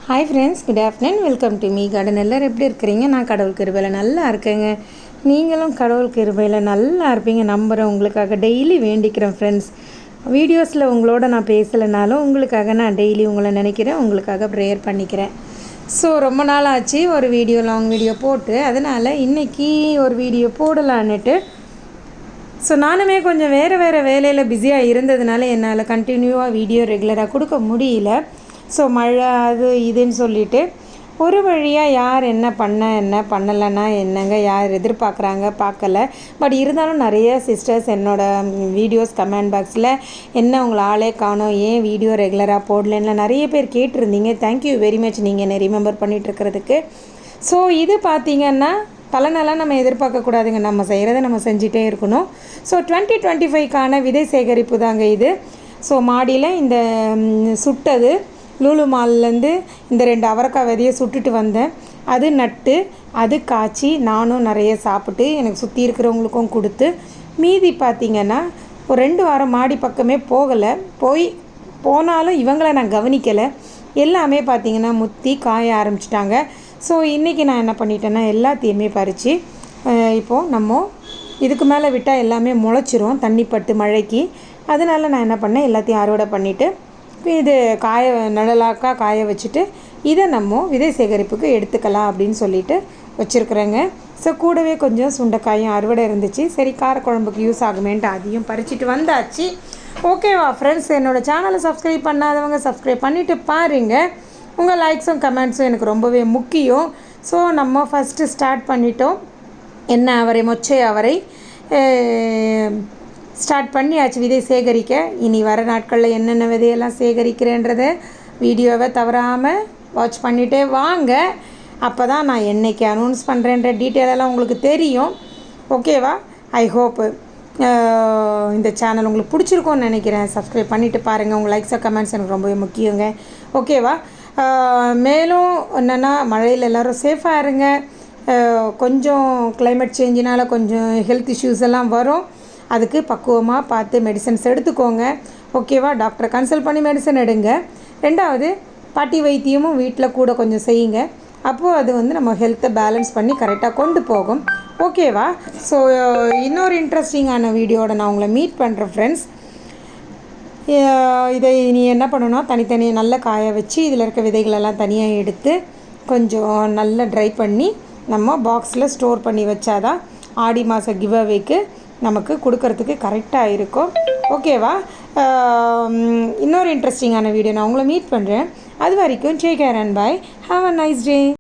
Hi friends, good afternoon. Welcome to me garden. எல்லோரும் எப்படி இருக்கிறீங்க? நான் கடவுள் கிருபையில் நல்லா இருக்கேங்க. நீங்களும் கடவுள் கிருபையில் நல்லா இருப்பீங்க நம்புகிறேன். உங்களுக்காக டெய்லி வேண்டிக்கிறேன் ஃப்ரெண்ட்ஸ். வீடியோஸில் உங்களோட நான் பேசலைனாலும் உங்களுக்காக நான் டெய்லி உங்களை நினைக்கிறேன், உங்களுக்காக ப்ரேயர் பண்ணிக்கிறேன். ஸோ ரொம்ப நாள் ஆச்சு ஒரு லாங் வீடியோ போட்டு, அதனால் இன்றைக்கி ஒரு வீடியோ போடலான்னுட்டு. ஸோ நானுமே கொஞ்சம் வேறு வேலையில் பிஸியாக இருந்ததுனால என்னால் கண்டினியூவாக வீடியோ ரெகுலராக கொடுக்க முடியல. ஸோ மழை அது இதுன்னு சொல்லிவிட்டு ஒரு வழியாக யார் என்ன பண்ணலைன்னா என்னங்க, யார் எதிர்பார்க்குறாங்க பார்க்கல. பட் இருந்தாலும் நிறைய சிஸ்டர்ஸ் என்னோடய வீடியோஸ் கமெண்ட் பாக்ஸில் என்ன உங்களை ஆளே காணோம், ஏன் வீடியோ ரெகுலராக போடலன்னா நிறைய பேர் கேட்டிருந்தீங்க. தேங்க்யூ வெரி மச் நீங்கள் என்னை ரிமெம்பர் பண்ணிகிட்ருக்கிறதுக்கு. ஸோ இது பார்த்திங்கன்னா பலனெல்லாம் நம்ம எதிர்பார்க்கக்கூடாதுங்க, நம்ம செய்கிறத நம்ம செஞ்சிட்டே இருக்கணும். ஸோ 2025க்கான விதை சேகரிப்பு தாங்க இது. ஸோ மாடியில் இந்த சுட்டது லூலு மால்லேருந்து இந்த 2 அவரைக்காய் விதையை சுட்டுட்டு வந்தேன். அது நட்டு அது காய்ச்சி நானும் நிறைய சாப்பிட்டு எனக்கு சுற்றி இருக்கிறவங்களுக்கும் கொடுத்து, மீதி பார்த்திங்கன்னா ஒரு 2 வாரம் மாடி பக்கமே போனாலும் இவங்களை நான் கவனிக்கலை. எல்லாமே பார்த்திங்கன்னா முத்தி காய ஆரம்பிச்சிட்டாங்க. ஸோ இன்றைக்கி நான் என்ன பண்ணிட்டேன்னா எல்லாத்தையுமே பறித்து இப்போது நம்ம இதுக்கு மேலே விட்டால் எல்லாமே முளைச்சிரும் தண்ணி பட்டு மழைக்கு. அதனால் நான் என்ன பண்ணேன், எல்லாத்தையும் அறுவடை பண்ணிவிட்டு இது நிழலாக்கா காய வச்சுட்டு இதை நம்ம விதை சேகரிப்புக்கு எடுத்துக்கலாம் அப்படின்னு சொல்லிட்டு வச்சுருக்குறேங்க. ஸோ கூடவே கொஞ்சம் சுண்டைக்காயும் அறுவடை இருந்துச்சு. சரி, காரக்குழம்புக்கு யூஸ் ஆகுமேன்ட்டு அதையும் பறிச்சுட்டு வந்தாச்சு. ஓகேவா ஃப்ரெண்ட்ஸ்? என்னோடய சேனலை சப்ஸ்கிரைப் பண்ணாதவங்க சப்ஸ்கிரைப் பண்ணிவிட்டு பாருங்கள். உங்கள் லைக்ஸும் கமெண்ட்ஸும் எனக்கு ரொம்பவே முக்கியம். ஸோ நம்ம ஃபஸ்ட்டு ஸ்டார்ட் பண்ணிட்டோம். என்ன அவரை மொச்சை அவரை ஸ்டார்ட் பண்ணியாச்சு விதை சேகரிக்க. இனி வர நாட்களில் என்னென்ன விதையெல்லாம் சேகரிக்கிறேன்றதை வீடியோவை தவறாமல் வாட்ச் பண்ணிகிட்டே வாங்க. அப்போ தான் நான் என்றைக்கு அனௌன்ஸ் பண்ணுறேன்ற டீட்டெயிலெல்லாம் உங்களுக்கு தெரியும். ஓகேவா? ஐ ஹோப்பு இந்த சேனல் உங்களுக்கு பிடிச்சிருக்கோன்னு நினைக்கிறேன். சப்ஸ்கிரைப் பண்ணிவிட்டு பாருங்கள். உங்கள் லைக்ஸாக கமெண்ட்ஸ் எனக்கு ரொம்பவே முக்கியங்க. ஓகேவா? மேலும் என்னென்னா மழையில் எல்லோரும் சேஃபாக இருங்க. கொஞ்சம் கிளைமேட் சேஞ்சினால் கொஞ்சம் ஹெல்த் இஷ்யூஸ் எல்லாம் வரும். அதுக்கு பக்குவமாக பார்த்து மெடிசன்ஸ் எடுத்துக்கோங்க. ஓகேவா? டாக்டரை கன்சல்ட் பண்ணி மெடிசன் எடுங்க. 2வது பாட்டி வைத்தியமும் வீட்டில் கூட கொஞ்சம் செய்யுங்க. அப்போது அது நம்ம ஹெல்த்தை பேலன்ஸ் பண்ணி கரெக்டாக கொண்டு போகும். ஓகேவா? ஸோ இன்னொரு இன்ட்ரெஸ்டிங்கான வீடியோட நான் உங்களை மீட் பண்ணுறேன் ஃப்ரெண்ட்ஸ். இதை நீ என்ன பண்ணணும், தனித்தனியாக நல்லா காய வச்சு இதில் இருக்க விதைகளெல்லாம் தனியாக எடுத்து கொஞ்சம் நல்லா ட்ரை பண்ணி நம்ம பாக்ஸில் ஸ்டோர் பண்ணி வச்சாதான் ஆடி மாத கிவ் அவேக்கு நமக்கு கொடுக்கறதுக்கு கரெக்டாக இருக்கும். ஓகேவா? இன்னொரு இன்ட்ரெஸ்டிங்கான வீடியோ நான் உங்களை மீட் பண்ணுறேன். அது வரைக்கும் take care and bye. Have a nice day.